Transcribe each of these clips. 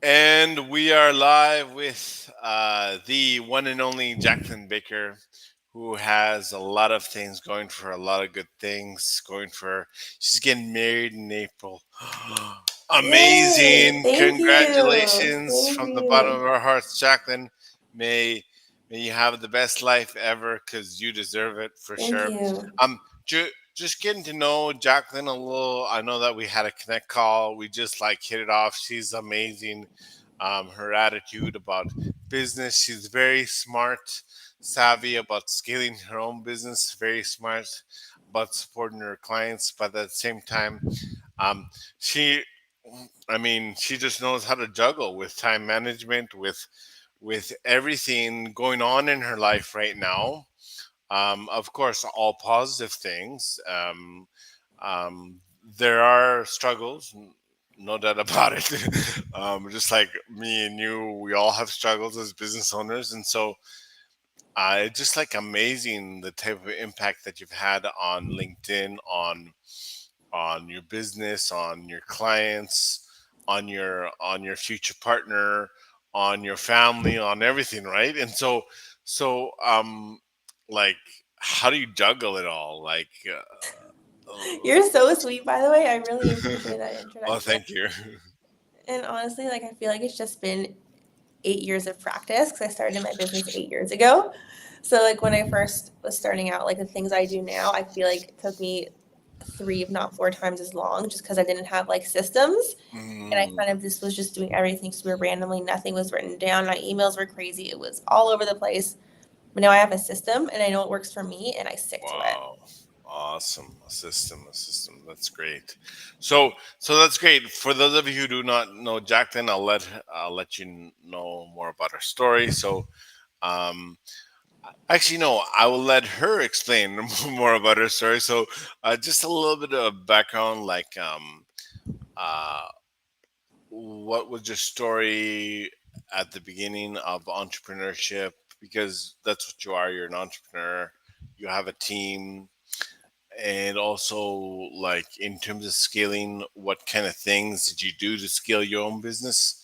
And we are live with the one and only Jacqueline Baker, who has a lot of things going for a lot of good things going for. She's getting married in April. Yay! Amazing! Thank you. Congratulations Thank from the bottom of you. our hearts, Jacqueline. May may you have the best life ever because you deserve it for Thank sure. you. Um, just getting to know Jacqueline a little. I know that we had a connect call. We just like hit it off. She's amazing. Her attitude about business. She's very smart, savvy about scaling her own business. Very smart about supporting her clients, but at the same time, um, she, I mean, she just knows how to juggle with time management, with everything going on in her life right now. Of course, all positive things. Um, there are struggles, no doubt about it. Just like me and you, we all have struggles as business owners, and so it's just like amazing the type of impact that you've had on LinkedIn, on your business, on your clients, on your future partner, on your family, on everything, right? And so like how do you juggle it all? You're so sweet, by the way. I really appreciate that Oh, introduction. thank you. And honestly, like I feel like it's just been 8 years of practice because I started my business 8 years ago. So like when I first was starting out, like the things I do now, I feel like it took me three, if not four times as long, just because I didn't have like systems. And I Mm, kind of just was just doing everything super randomly. Nothing was written down. My emails were crazy. It was all over the place. But now I have a system and I know it works for me and I stick to it. wow. Awesome. A system. That's great. So that's great. For those of you who do not know Jacqueline, I'll let you know more about her story. Um, Actually, no, I will let her explain more about her story. Just a little bit of background, uh, what was your story at the beginning of entrepreneurship? Because that's what you are. You're an entrepreneur. You have a team, and also, like in terms of scaling, what kind of things did you do to scale your own business?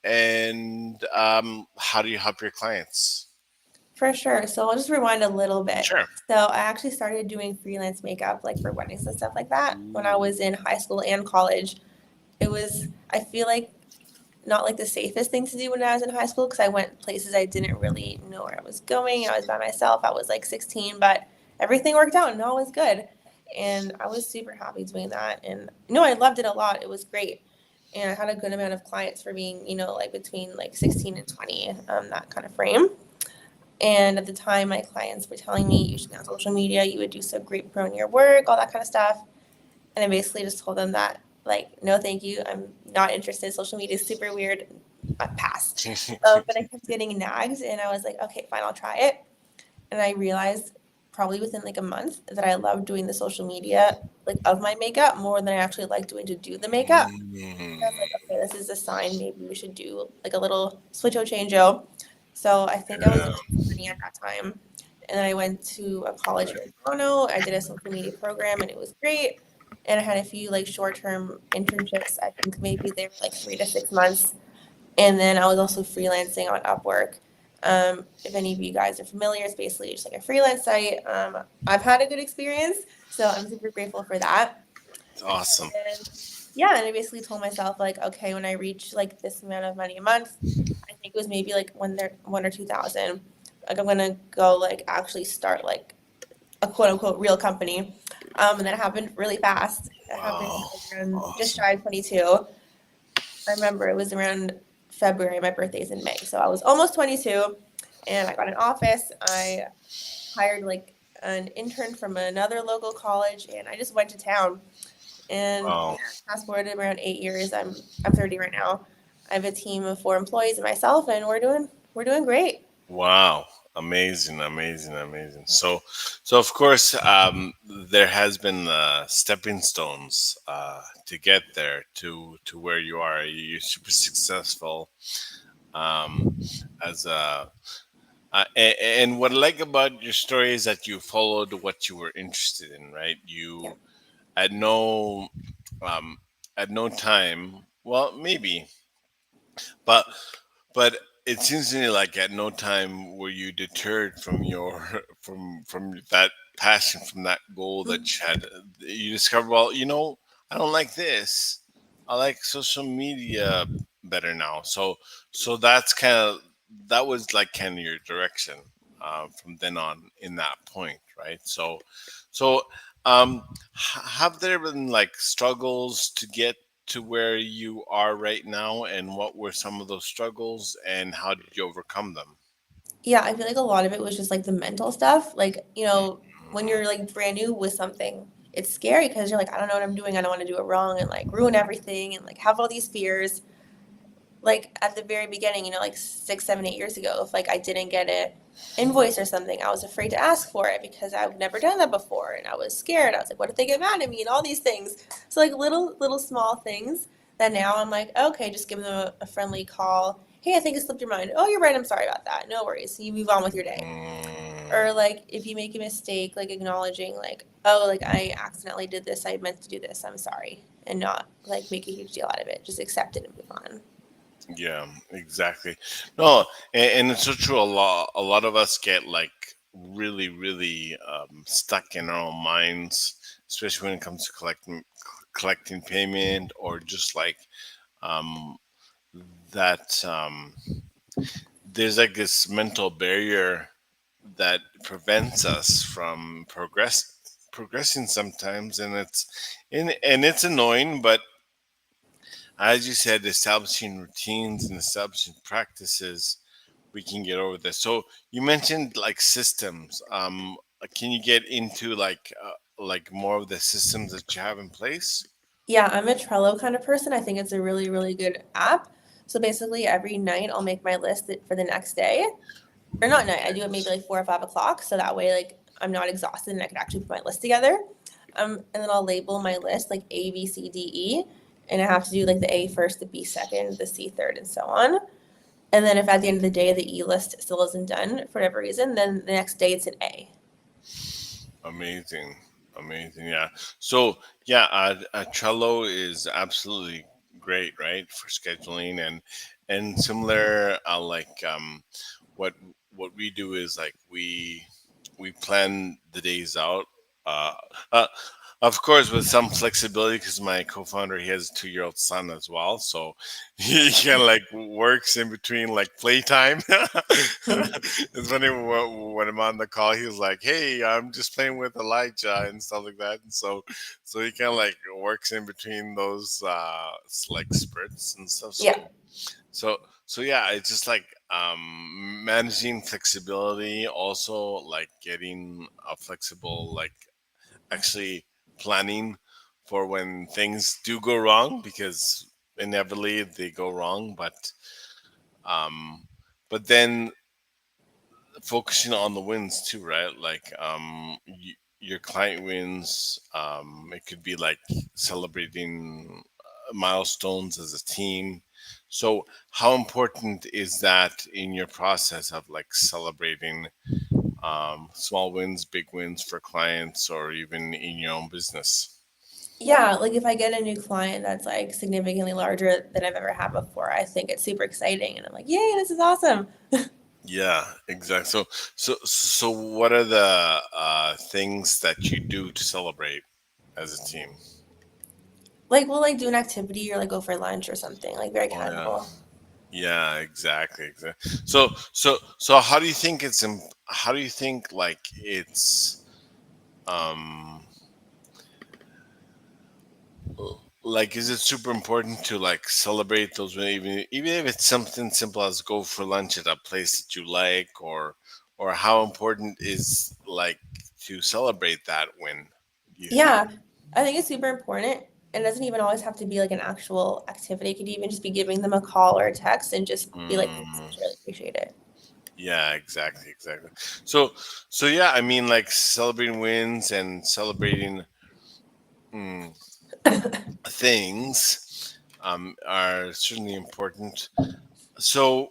And how do you help your clients? For sure. So I'll just rewind a little bit. Sure. So I actually started doing freelance makeup like for weddings and stuff like that when I was in high school and college. It was, I feel like, not like the safest thing to do when I was in high school because I went places I didn't really know where I was going. I was by myself. I was like 16, but everything worked out and all was good. And I was super happy doing that. And no, I loved it a lot. It was great. And I had a good amount of clients for being, like between like 16 and 20, that kind of frame. And at the time, my clients were telling me you should be on social media. You would do so great promoting your work, all that kind of stuff. And I basically just told them that, like, no, thank you. I'm not interested. Social media is super weird. Pass. But I kept getting nagged, and I was like, okay, fine, I'll try it. And I realized probably within like a month that I loved doing the social media, like of my makeup, more than I actually like doing to do the makeup. And I was like, Mm, okay, this is a sign. Maybe we should do like a little switcho changeo. So I think I was yeah. like 20 at that time. And then I went to a college here in Toronto. I did a social media program and it was great. And I had a few like short term internships. I think maybe they were like 3 to 6 months. And then I was also freelancing on Upwork. If any of you guys are familiar, it's basically just like a freelance site. I've had a good experience, so I'm super grateful for that. It's awesome. And yeah, and I basically told myself like, okay, when I reach like this amount of money a month, I think it was maybe like when they're 1 or 2 thousand, like I'm gonna go like actually start like a quote unquote real company. And that happened really fast. It happened when Wow. I was around just Awesome. shy of 22. I remember it was around February. My birthday's in May, so I was almost 22, and I got an office. I hired like an intern from another local college, and I just went to town. And Wow. yeah, fast forward around 8 years, I'm 30 right now. I have a team of 4 employees and myself, and we're doing great. Wow. Amazing, amazing, amazing. So of course, there has been stepping stones to get there to where you are. You're super successful um, as and what I like about your story is that you followed what you were interested in, right? Yeah. You at no um, at no time. Well, maybe. But but it seems to me like at no time were you deterred from your from that passion, from that goal that you had. You discovered, well, I don't like this. I like social media better now. So that's that was like kind of your direction from then on in that point, right? So have there been like struggles to get to where you are right now, and what were some of those struggles, and how did you overcome them? Yeah, I feel like a lot of it was just like the mental stuff. Like, when you're like brand new with something, it's scary because you're like, I don't know what I'm doing. I don't want to do it wrong and like ruin everything and like have all these fears. Like at the very beginning, like 6, 7, 8 years ago, if like I didn't get an invoice or something, I was afraid to ask for it because I've never done that before and I was scared. I was like, what if they get mad at me and all these things? So like little small things that now I'm like, okay, just give them a friendly call. Hey, I think it slipped your mind. Oh, you're right. I'm sorry about that. No worries. So you move on with your day. Mm, Or like if you make a mistake, like acknowledging like, oh, like I accidentally did this. I meant to do this. I'm sorry. And not like make a huge deal out of it. Just accept it and move on. yeah, exactly. No, and it's so true. A lot of us get like really, really stuck in our own minds, especially when it comes to collecting payment, or just like um, that. There's like this mental barrier that prevents us from progressing sometimes, and it's annoying, but as you said, establishing routines and establishing practices, we can get over this. So you mentioned like systems. Can you get into like more of the systems that you have in place? Yeah, I'm a Trello kind of person. I think it's a really, really good app. So basically, every night I'll make my list for the next day. Or not night, I do it maybe like 4 or 5 o'clock. So that way, like, I'm not exhausted and I can actually put my list together. And then I'll label my list like A, B, C, D, E. And I have to do like the A first, the B second, the C third, and so on. And then if at the end of the day the E list still isn't done for whatever reason, then the next day it's an A. Amazing, amazing. Yeah. So yeah, Trello is absolutely great, right, for scheduling, and similar. What what we do is like we plan the days out. Uh, uh, of course, with some flexibility, because my co-founder, he has a 2-year-old son as well, so he kind of like works in between like playtime. It's funny when I'm on the call, he was like, "Hey, I'm just playing with Elijah and stuff like that," and so he kind of like works in between those like spurts and stuff. Yeah. So yeah, it's just like managing flexibility, also like getting a flexible, like actually planning for when things do go wrong, because inevitably they go wrong, um but then focusing on the wins too, right? Like your client wins, it could be like celebrating milestones as a team. So how important is that in your process of like celebrating small wins, big wins for clients, or even in your own business? Yeah, like if I get a new client that's like significantly larger than I've ever had before, I think it's super exciting and I'm like, yay, this is awesome. Yeah, exactly. So what are the things that you do to celebrate as a team? Like we'll like do an activity or like go for lunch or something, like very Oh yeah. casual. Yeah, exactly, exactly. So how do you think how do you think like it's um like, is it super important to like celebrate those even if it's something simple as go for lunch at a place that you like, or how important is like to celebrate that win, do you think? Yeah, I think it's super important. It doesn't even always have to be like an actual activity. It could even just be giving them a call or a text and just be like, thanks, Mm, I really appreciate it. yeah, exactly, exactly. So yeah, I mean, like celebrating wins and celebrating mm, things are certainly important. So,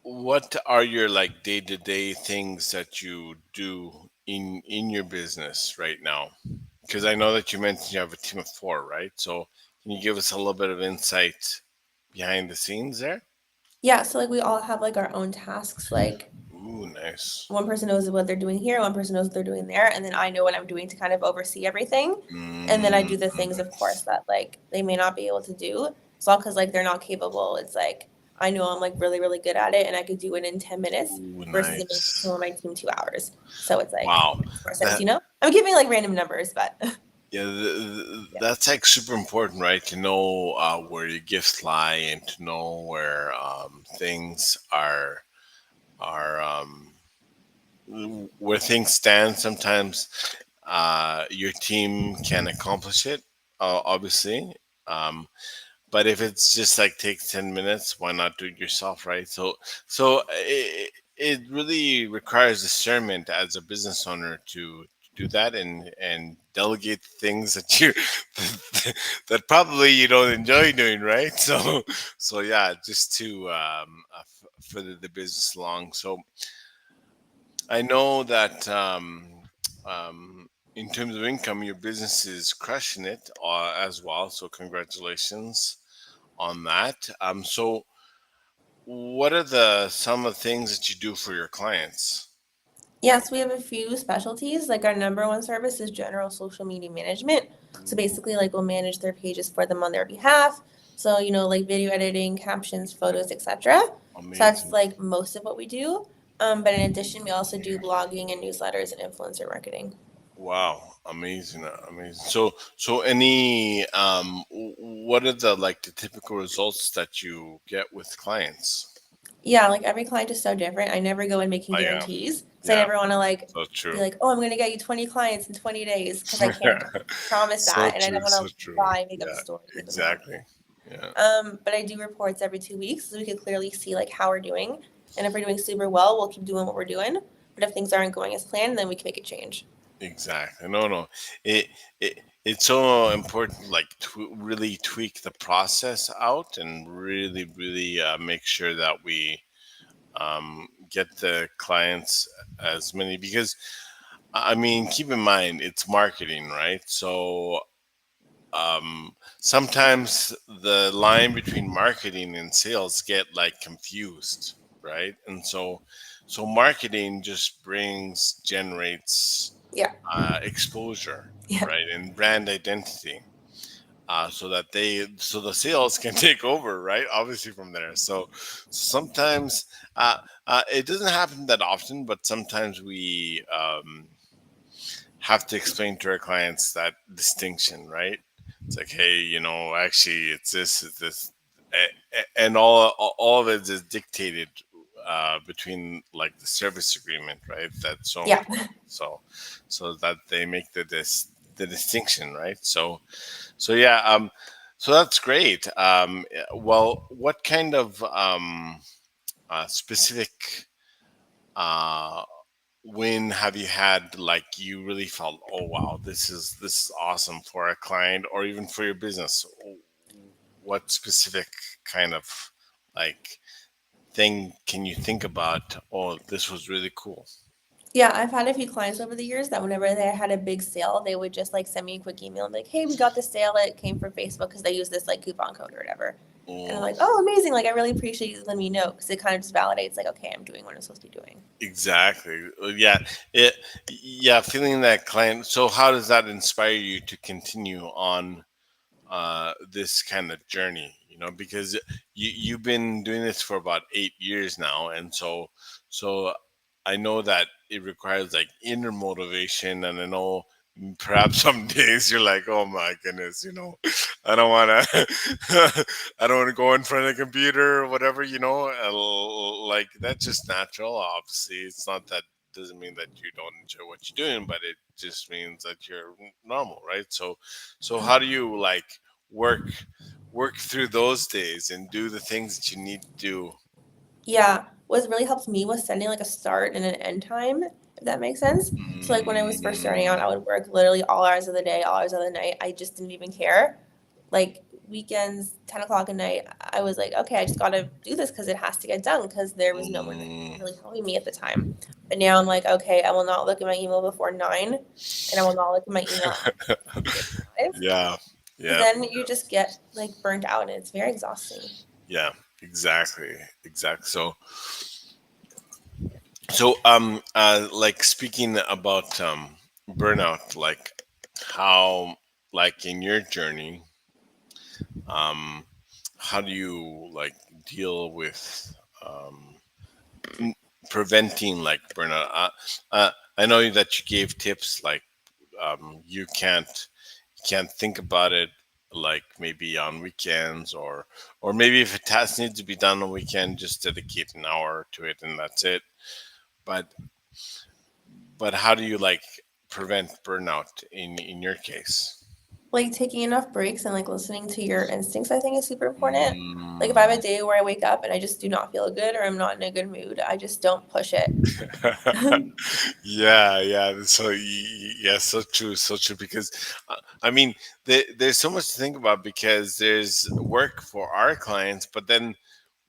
what are your like day to day things that you do in your business right now? Because I know that you mentioned you have a team of four, right? So, Can you give us a little bit of insight behind the scenes there? Yeah, so like we all have like our own tasks. Like Ooh, nice. one person knows what they're doing here, one person knows what they're doing there, and then I know what I'm doing to kind of oversee everything. And then I Mm, do the things, of course, nice. that like they may not be able to do. It's not because like they're not capable. It's like I know I'm like really, really good at it and I could do it in 10 minutes Ooh, versus it may take nice. someone on my team 2 hours. So it's like Wow. makes more sense, That you know? I'm giving like random numbers, but yeah, yeah. that's like super important, right? To know where your gifts lie and to know where things are where things stand. Sometimes your team can accomplish it, obviously. Um, but if it's just like takes 10 minutes, why not do it yourself, right? So it really requires discernment as a business owner to do that and delegate things that you that probably you don't enjoy doing, right? So yeah, just to further the business along. So I know that in terms of income, your business is crushing it as well. So congratulations on that. So what are the some of the things that you do for your clients? Yes, we have a few specialties. Like our number one service is general social media management. So Ooh, basically, like we'll manage their pages for them on their behalf. So like video editing, captions, photos, etc. So that's amazing! like most of what we do. But in addition, we also do blogging and newsletters and influencer marketing. Wow, amazing, amazing. So any what are the like the typical results that you get with clients? Yeah, like every client is so different. I never go in making Oh yeah, guarantees. So I yeah, never want to like so be true. like, oh, I'm going to get you 20 clients in 20 days because I can't promise So that. And I don't true, want so to true. lie, make up a Yeah, story, give them that. exactly. Yeah, But I do reports every 2 weeks so we can clearly see like how we're doing. And if we're doing super well, we'll keep doing what we're doing. But if things aren't going as planned, then we can make a change. exactly. No, no. It it's so important, like to really tweak the process out and really make sure that we get the clients as many because I mean, keep in mind it's marketing, right? So sometimes the line between marketing and sales get like confused, right? And so marketing just brings generates Yeah. exposure, Yeah. right, and brand identity, so the sales can take over, right? Obviously from there. So sometimes it doesn't happen that often, but sometimes we have to explain to our clients that distinction, right? It's like, hey, actually, it's this, and all of it is dictated between like the service agreement, right? That's so Yeah. important. So that they make the distinction, right? So yeah, so that's great. Well, what kind of specific uh when have you had like you really felt, oh wow, this is awesome for a client or even for your business? What specific kind of like thing can you think about? Oh, this was really cool. Yeah, I've had a few clients over the years that whenever they had a big sale, they would just like send me a quick email and be like, "Hey, we got this sale. It came from Facebook because they use this like coupon code or whatever." And I'm Oh, like, "Oh, amazing! Like, I really appreciate you letting me know because it kind of just validates like, okay, I'm doing what I'm supposed to be doing." exactly. Yeah, it yeah, feeling that client. So how does that inspire you to continue on this kind of journey, because you've been doing this for about 8 years now, and so I know that it requires like inner motivation, and I know perhaps some days you're like, oh my goodness, I don't want to I don't want to go in front of the computer or whatever, like that's just natural. Obviously it's not that, doesn't mean that you don't enjoy what you're doing, but it just means that you're normal, right? So how do you like work work through those days and do the things that you need to do? Yeah, what really helped me was setting like a start and an end time, if that makes sense. So like when I was first starting out, Mm, I would work literally all hours of the day, all hours of the night. I just didn't even care. Like weekends, 10 o'clock at night, I was like, okay, I just gotta do this because it has to get done because there was no one mm. really helping me at the time. But now I'm like, okay, I will not look at my email before 9, and I will not look at my email after 5. Yeah, Because Yeah, then you just get like burnt out and it's very exhausting. yeah, exactly, exactly. So like speaking about burnout, like how, like in your journey, um how do you like deal with um n- preventing like burnout? I know that you gave tips like you can't think about it like maybe on weekends, or maybe if a task needs to be done on weekend, just dedicate an hour to it and that's it. But how do you like prevent burnout in your case? Like taking enough breaks and like listening to your instincts, I think is super important. Like if I have a Mm. day where I wake up and I just do not feel good or I'm not in a good mood, I just don't push it. Yeah, yeah. Yeah, so true, so true. Because I mean, there's so much to think about because there's work for our clients, but then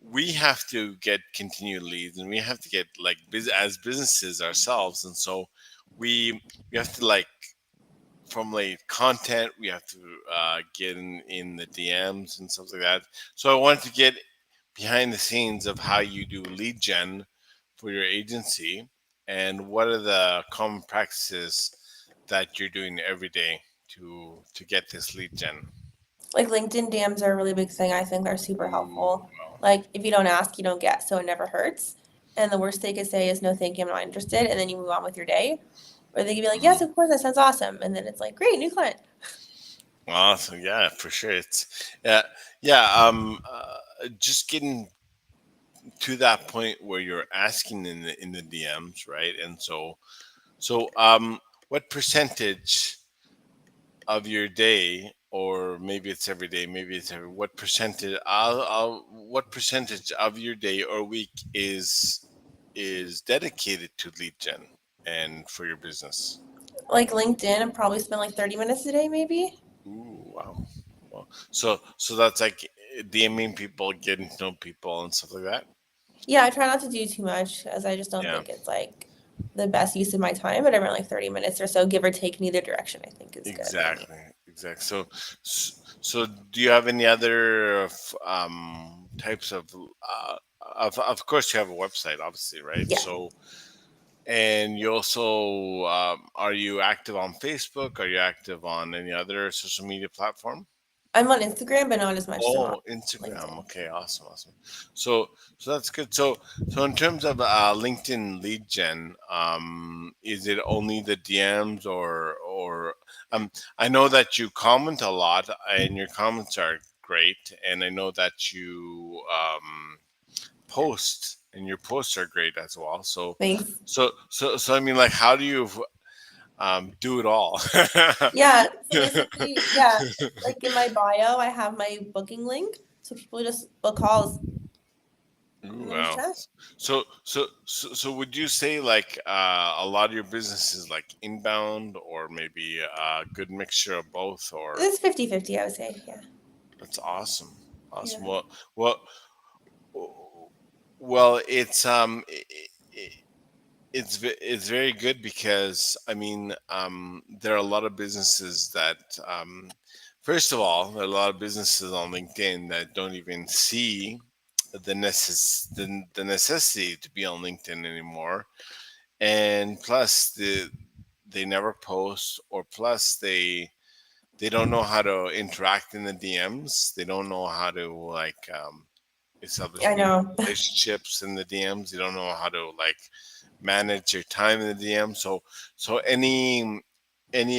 we have to get continued leads, and we have to get like as businesses ourselves, and so we have to like formulate content. We have to get in the DMs and stuff like that. So I wanted to get behind the scenes of how you do lead gen for your agency, and what are the common practices that you're doing every day to get this lead gen. Like LinkedIn DMs are a really big thing. I think they're super Ooh, helpful. Like if you don't ask, you don't get, so it never hurts. And the worst they could say is no, thank you, I'm not interested, and then you move on with your day. Or they could be like, yes, mm, of course, that sounds awesome, and then it's like, great, new client. awesome. Yeah, for sure. It's yeah, yeah. Just getting to that point where you're asking in the DMs, right? And what percentage of your day, or maybe it's every day, maybe it's every, what percentage, what percentage of your day or week is dedicated to lead gen and for your business? Like LinkedIn, I probably spend like 30 minutes a day, maybe. Ooh, wow. Well, so that's like DMing people, getting to know people, and stuff like that. Yeah, I try not to do too much as I just don't Yeah, think it's like the best use of my time, but around like 30 minutes or so, give or take in either direction, I think is good for me. exactly, exactly. So do you have any other types of course you have a website, obviously, right? Yeah. So, and you also are you active on Facebook? Are you active on any other social media platform? I'm on Instagram, but not as much as I'm on Oh, Instagram. LinkedIn. Okay, awesome, awesome. So, that's good. So in terms of LinkedIn lead gen, is it only the DMs, or I know that you comment a lot, and your comments are great, and I know that you post, and your posts are great as well. So, Thanks. I mean, like, how do you do it all? Yeah, so basically, yeah, like in my bio, I have my booking link. So people just book calls Ooh, and then just wow. chat. So would you say like a lot of your business is like inbound, or maybe a good mixture of both, or It's 50-50, I would say. Yeah. that's awesome. Awesome. Yeah. Well, well, it's very good because I mean there are a lot of businesses that first of all, there are a lot of businesses on LinkedIn that don't even see the necessity to be on LinkedIn anymore, and plus they never post, or plus they don't know how to interact in the DMs. They don't know how to like establish I know. relationships in the DMs. They don't know how to like manage your time in the DM. So any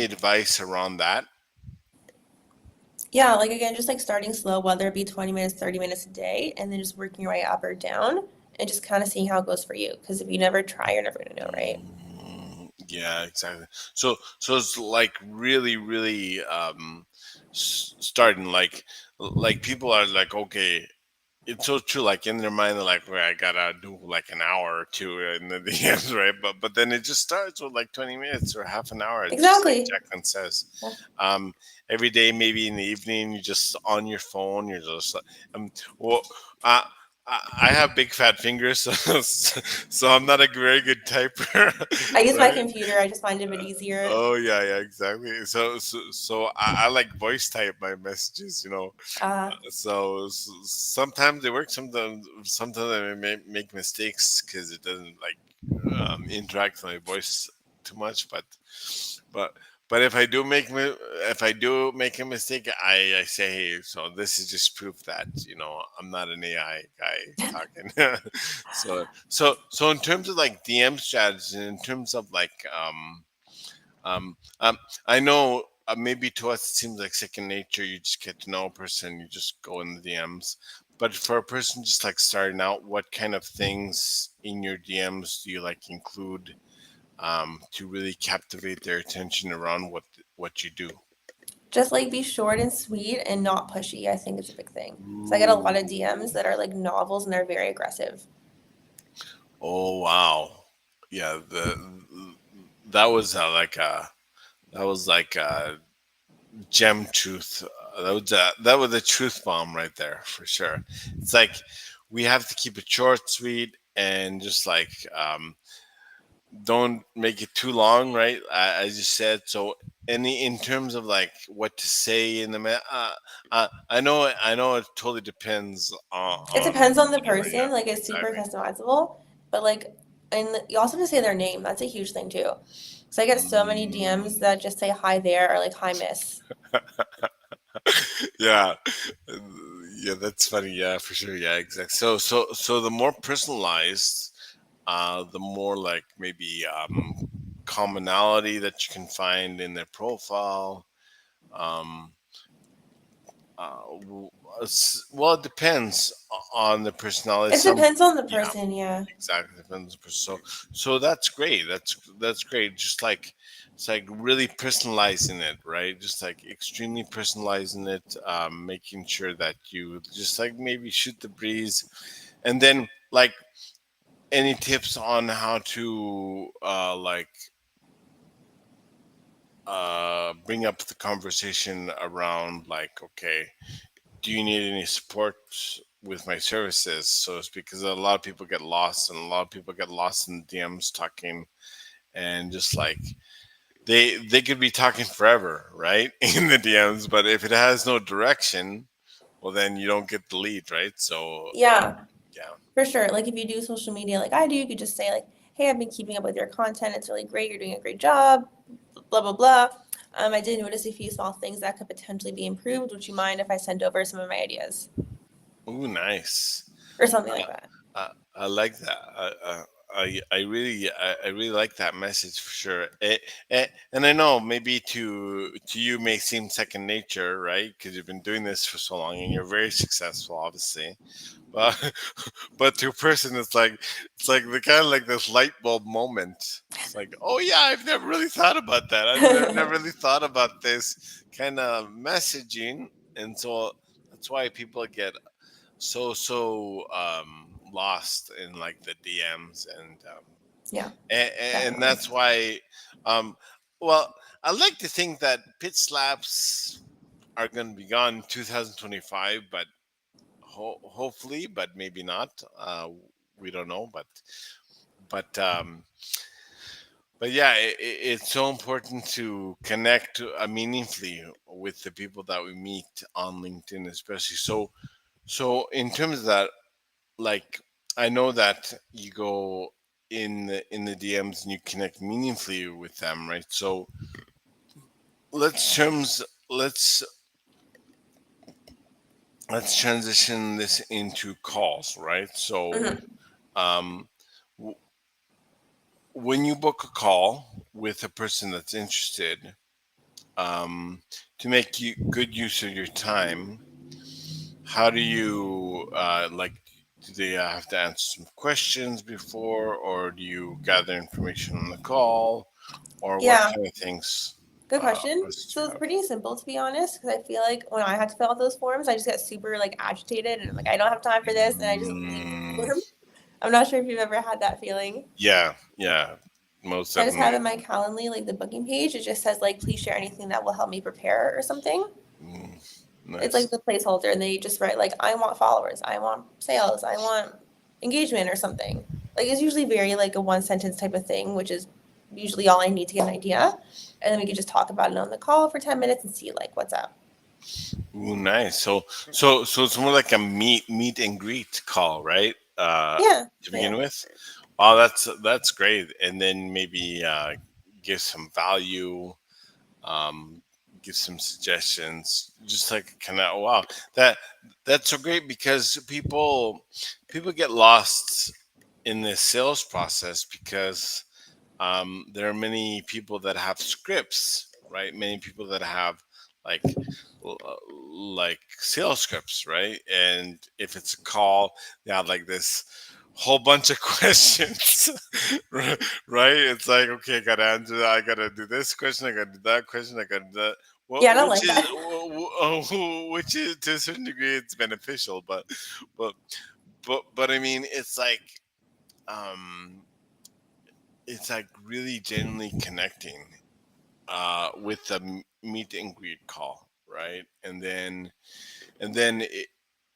advice around that? Yeah, like again, just like starting slow, whether it be 20 minutes, 30 minutes a day, and then just working your way up or down and just kind of seeing how it goes for you. Because if you never try, you're never going to know, right? Yeah, exactly. So it's like really, really starting like people are like, okay, it's so true. Like in their mind, they're like, "Well, I gotta do like an hour or two in the DMs, right?" But then it just starts with like 20 minutes or half an hour, just like Exactly. Jacqueline says. Yeah. Um, every day, maybe in the evening, you just on your phone. You're just um, well, uh, I have big fat fingers, so I'm not a very good typer, I use my right? computer. I just find it a bit easier. Oh yeah, yeah, exactly. So I like voice type my messages, you know. Uh, Sometimes they work, sometimes I make mistakes because it doesn't like interact with my voice too much. But but if I do make a mistake, I say, hey, so this is just proof that I'm not an AI guy talking. So in terms of like DM strategy, in terms of like um, um, I know maybe to us it seems like second nature. You just get to know a person, you just go in the DMs. But for a person just like starting out, what kind of things in your DMs do you like include to really captivate their attention around what you do? just like be short and sweet and not pushy. I think it's a big thing. So I get a lot of DMs Ooh. that are like novels and they're very aggressive. Oh wow. Yeah, the that was that was like a gem truth. That was a truth bomb right there for sure. It's like we have to keep it short, sweet, and just like don't make it too long, right? I just said so. Any in terms of like what to say in the I know it totally depends It on depends on the whatever. Yeah, person. Like it's super exactly. customizable, but like, and you also have to say their name. That's a huge thing too. So I get so many DMs Mm. that just say hi there or like hi miss. Yeah. Uh, yeah, that's funny. Yeah, for sure. Yeah, exactly. So the more personalized, the more like maybe commonality that you can find in their profile. Um, w- well, it depends on the personality. It Some, depends on the yeah, person. Yeah. exactly depends. So that's great. That's great. Just like it's like really personalizing it, right? Just like extremely personalizing it, making sure that you just like maybe shoot the breeze, and then like any tips on how to bring up the conversation around like, okay, do you need any support with my services? So it's because a lot of people get lost, and a lot of people get lost in DMs talking, and just like they could be talking forever, right, in the DMs. But if it has no direction, well, then you don't get the lead, right? So Yeah, yeah. for sure. Like if you do social media like I do, you could just say like, "Hey, I've been keeping up with your content. It's really great. You're doing a great job." Blah blah blah. I did notice a few small things that could potentially be improved. Would you mind if I send over some of my ideas Ooh, nice. or something like that? I like that. I really like that message for sure. And I know maybe to you may seem second nature, right? Because you've been doing this for so long and you're very successful, obviously. But but to a person, it's like the kind of like this light bulb moment. It's like, oh yeah, I've never really thought about that. I've never really thought about this kind of messaging, and so that's why people get lost in like the DMs Yeah, and definitely. that's why um well, I like to think that pit slaps are going to be gone in 2025, but hopefully, but maybe not. We don't know, but um but yeah, it's so important to connect meaningfully with the people that we meet on LinkedIn, especially. So in terms of that, like I know that you go in the DMs and you connect meaningfully with them, right? So let's terms let's let's transition this into calls, right? So Hmm. um, w- when you book a call with a person that's interested, um, to make you good use of your time, how do you like? Do they have to answer some questions before, or do you gather information on the call, or what Yeah, kind of things good question. questions do So you it's have? pretty simple to be honest, because I feel like when I had to fill out those forms, I just get super like agitated and I'm like, I don't have time for this, and I just leave the Mm, form. I'm not sure if you've ever had that feeling. yeah, yeah, most So I just have definitely. in my Calendly like the booking page. It just says like, please share anything that will help me prepare or something. Mm, It's like Nice. the placeholder, and they just write like, I want followers, I want sales, I want engagement or something. Like it's usually very like a one sentence type of thing, which is usually all I need to get an idea. And then we could just talk about it on the call for 10 minutes and see like what's up. Ooh, nice. So it's more like a meet and greet call, right? Yeah. To begin Yeah. with. Oh, that's great. And then maybe give some value, um, give some suggestions, just like kind of wow, that that's so great because people get lost in this sales process because there are many people that have scripts, right? Many people that have like like sales scripts, right? And if it's a call, they have like this whole bunch of questions, right? It's like, okay, I gotta answer that. I gotta do this question. I gotta do that question. I gotta do that. Well, Yeah, I don't like that. which is to a certain degree, it's beneficial, but but I mean, um, it's like really genuinely connecting with the meet and greet call, right? And then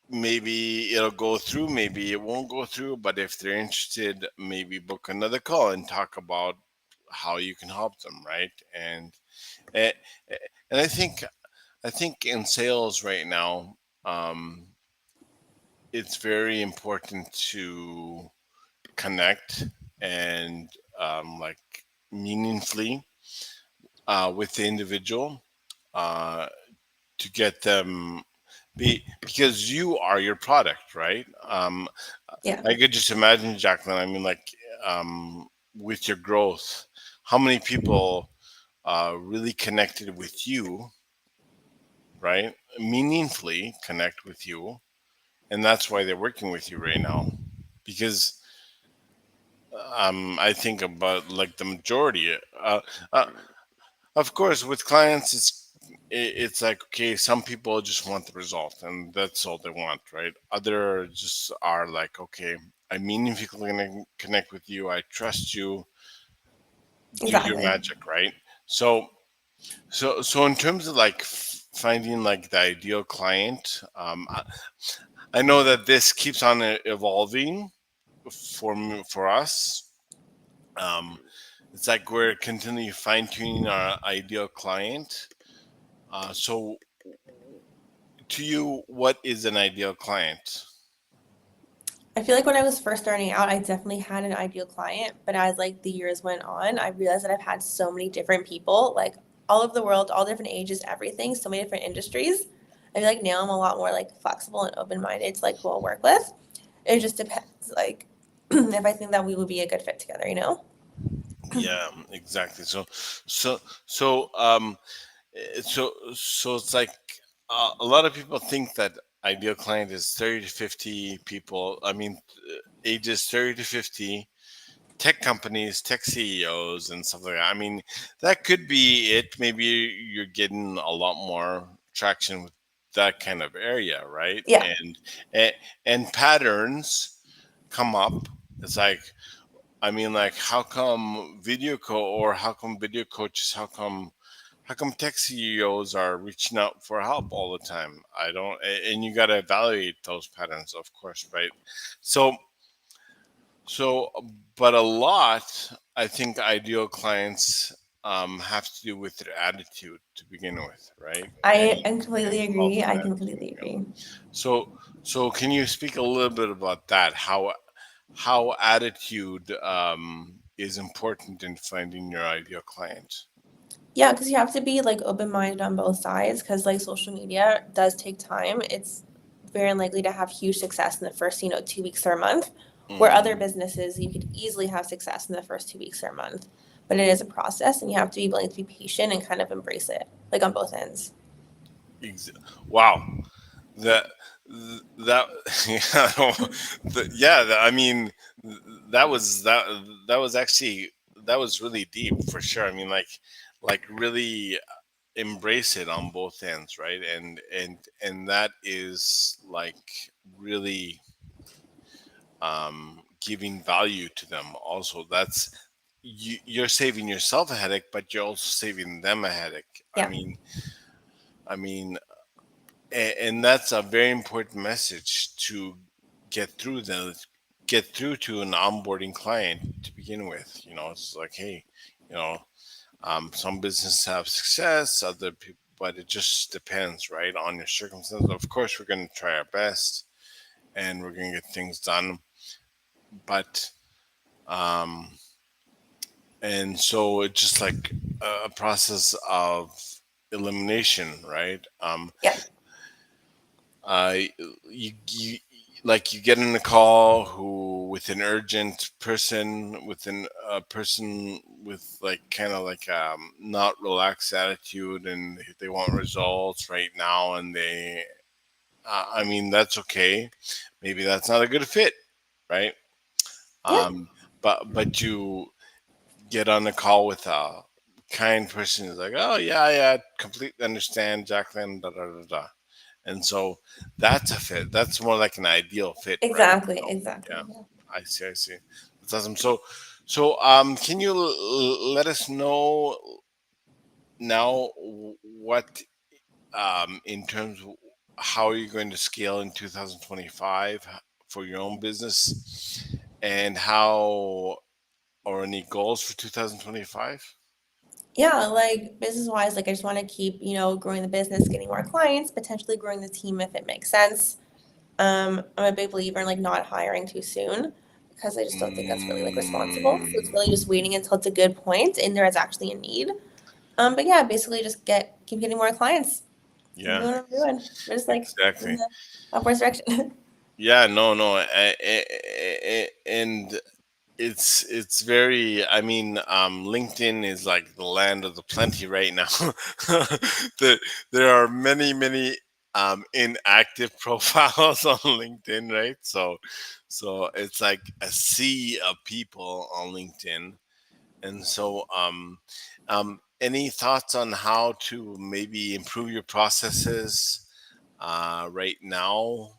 maybe it'll go through, maybe it won't go through, but if they're interested, maybe book another call and talk about how you can help them, right? And and I think in sales right now, um, it's very important to connect and like meaningfully with the individual uh, to get them because you are your product, right? Yeah. I could just imagine, Jacqueline. I mean, like with your growth, how many people really connected with you, right? Meaningfully connect with you, and that's why they're working with you right now. Because I think about like the majority. Uh, Of course, with clients, it's like okay, some people just want the result, and that's all they want, right? Other just are like, okay, I meaningfully connect with you, I trust you, do your Exactly. magic, right? So in terms of like finding like the ideal client, I know that this keeps on evolving for us. Um, it's like we're continually fine tuning our ideal client. So to you, what is an ideal client? I feel like when I was first starting out, I definitely had an ideal client, but as like the years went on, I realized that I've had so many different people, like all over the world, all different ages, everything, so many different industries. I feel like now I'm a lot more like flexible and open-minded to like who I'll work with. It just depends, like if I think that we would be a good fit together, you know? Yeah, exactly. So it's like a lot of people think that ideal client is 30 to 50 people. I mean, ages 30 to 50, tech companies, tech CEOs, and stuff like that. I mean, that could be it. Maybe you're getting a lot more traction with that kind of area, right? Yeah. And, and patterns come up. It's like, I mean, like, how come how come video coaches, how come tech CEOs are reaching out for help all the time? I don't, and you got to evaluate those patterns, of course, right? So, so, but a lot, I think, ideal clients have to do with their attitude to begin with, right? I And completely agree. I self-attitude. completely Yeah. agree. So, so can you speak a little bit about that? How attitude is important in finding your ideal client? Yeah, because you have to be like open-minded on both sides because like social media does take time. It's very unlikely to have huge success in the first, 2 weeks or a month, where other Mm, businesses you could easily have success in the first 2 weeks or a month. But it is a process and you have to be willing to be patient and kind of embrace it, like on both ends. ex- wow, that that yeah, I mean, that was actually that was really deep for sure. I mean, like really embrace it on both ends, right? And that is like really giving value to them. Also, you're saving yourself a headache, but you're also saving them a headache. Yeah. I mean, and that's a very important message to get through the get through to an onboarding client to begin with. You know, it's like, hey, you know, some businesses have success, other people, but it just depends, right, on your circumstances. Of course, we're going to try our best and we're going to get things done, but um, and so it's just like a process of elimination, right? Yeah. Uh, you like you get in a call who with an urgent person with a person with like kind of like not relaxed attitude and they want results right now and they I mean that's okay, maybe that's not a good fit, right? Yeah. um but you get on a call with a kind person who's like, oh yeah, yeah, completely understand, Jacqueline, da da da da. And so that's a fit. That's more like an ideal fit, right? Exactly. So Exactly. yeah, Yeah. I see, I see. That's awesome. So can you let us know now what in terms of how you're going to scale in 2025 for your own business and how or any goals for 2025? Yeah, like business wise, like I just want to keep, growing the business, getting more clients, potentially growing the team if it makes sense. I'm a big believer in like not hiring too soon because I just don't think that's really like responsible. So it's Mm, really just waiting until it's a good point and there is actually a need. But yeah, basically just keep getting more clients, keep yeah, doing what I'm doing. We're just like in exactly. the upwards direction. Yeah, no, no, and it's very. I mean, LinkedIn is like the land of the plenty right now. there, there are many inactive profiles on LinkedIn, right? So it's like a sea of people on LinkedIn, and so any thoughts on how to maybe improve your processes right now,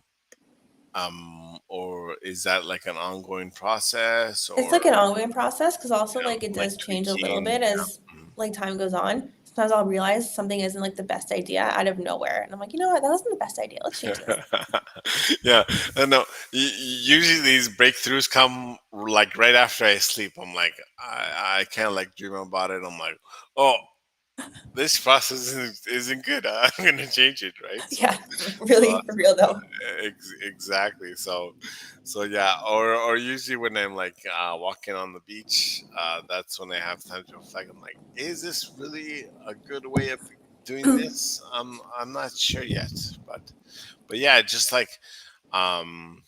or is that like an ongoing process, It's or like an ongoing process because also you know, like it like does change a little tweaking? bit as like time goes on. Sometimes I'll realize something isn't like the best idea out of nowhere. And I'm like, you know what? That wasn't the best idea. Let's change this. Yeah, I know. Usually these breakthroughs come like right after I sleep. I'm like, I kind of like dream about it. I'm like, oh, this process isn't good. I'm gonna change it, right? Yeah, So really for real though. exactly. So yeah, or usually when I'm like walking on the beach, that's when I have time to reflect. I'm like, is this really a good way of doing this? I'm not sure yet, but yeah, just like um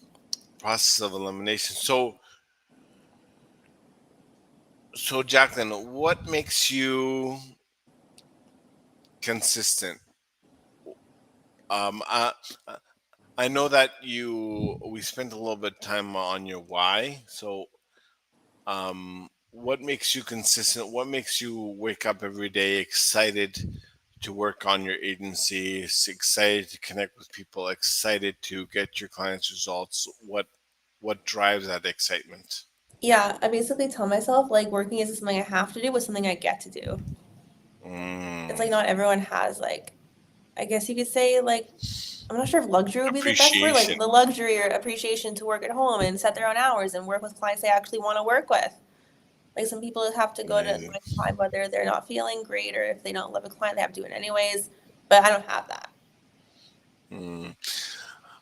process of elimination. So Jacqueline, what makes you consistent? Um, uh, I know that we spent a little bit of time on your why. So what makes you consistent? What makes you wake up every day excited to work on your agency, excited to connect with people, excited to get your clients results? What drives that excitement? Yeah, I basically tell myself like working isn't something I have to do, but something I get to do. It's like Mm, not everyone has like, I guess you could say like, I'm not sure if luxury would be the best word, like appreciation. the luxury or appreciation to work at home and set their own hours and work with clients they actually want to work with. Like some people have to go to Amazing. 9 to 5 whether they're not feeling great or if they don't love a client, they have to do it anyways. But I don't have that. Mm.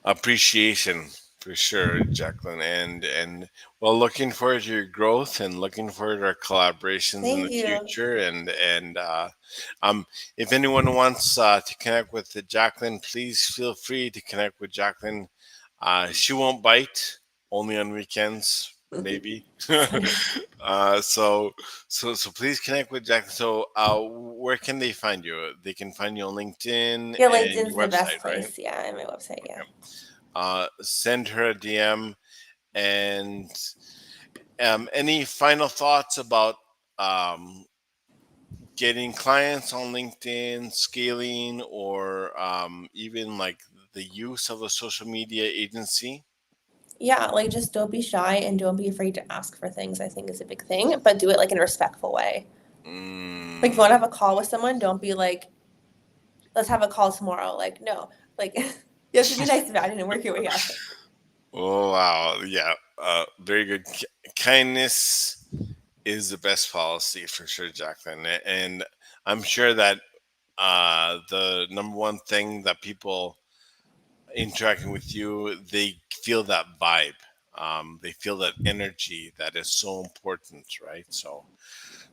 Appreciation for sure, Jacqueline, and well, looking forward to your growth and looking forward to our collaborations in the Thank you. future. And um, if anyone wants to connect with the Jacqueline, please feel free to connect with Jacqueline. She won't bite, only on weekends, maybe. Funny. So please connect with Jacqueline. So where can they find you? They can find you on LinkedIn Yeah, and LinkedIn's your the website, best right? place. Yeah, and my website. Yeah. Send her a DM. And any final thoughts about um, getting clients on LinkedIn, scaling, or even like the use of a social media agency? Yeah, like just don't be shy and don't be afraid to ask for things, I think is a big thing, but do it like in a respectful way. Like if you Mm, want to have a call with someone, don't be like, let's have a call tomorrow. Like, no, like you have to be nice about it and work your way up. Oh wow, yeah, very good. Kindness is the best policy for sure, Jacqueline. And I'm sure that the number one thing that people interacting with you, they feel that vibe. They feel that energy that is so important, right?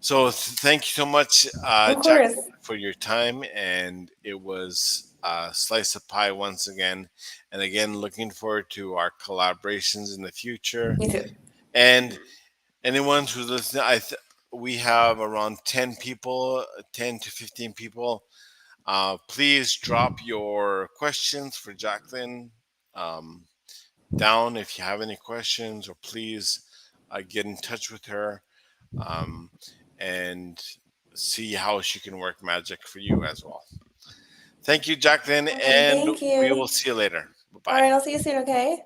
Thank you so much, Of Jacqueline, course. for your time. And it was Slice of Pie once again. And again, looking forward to our collaborations in the future. Me too. And anyone who's listening, we have around 10 people, 10 to 15 people. Please drop your questions for Jacqueline um, down if you have any questions, or please get in touch with her um, and see how she can work magic for you as well. Thank you, Jacqueline, Awesome. and Thank we will you. see you later. Bye All bye. right, I'll see you soon, okay?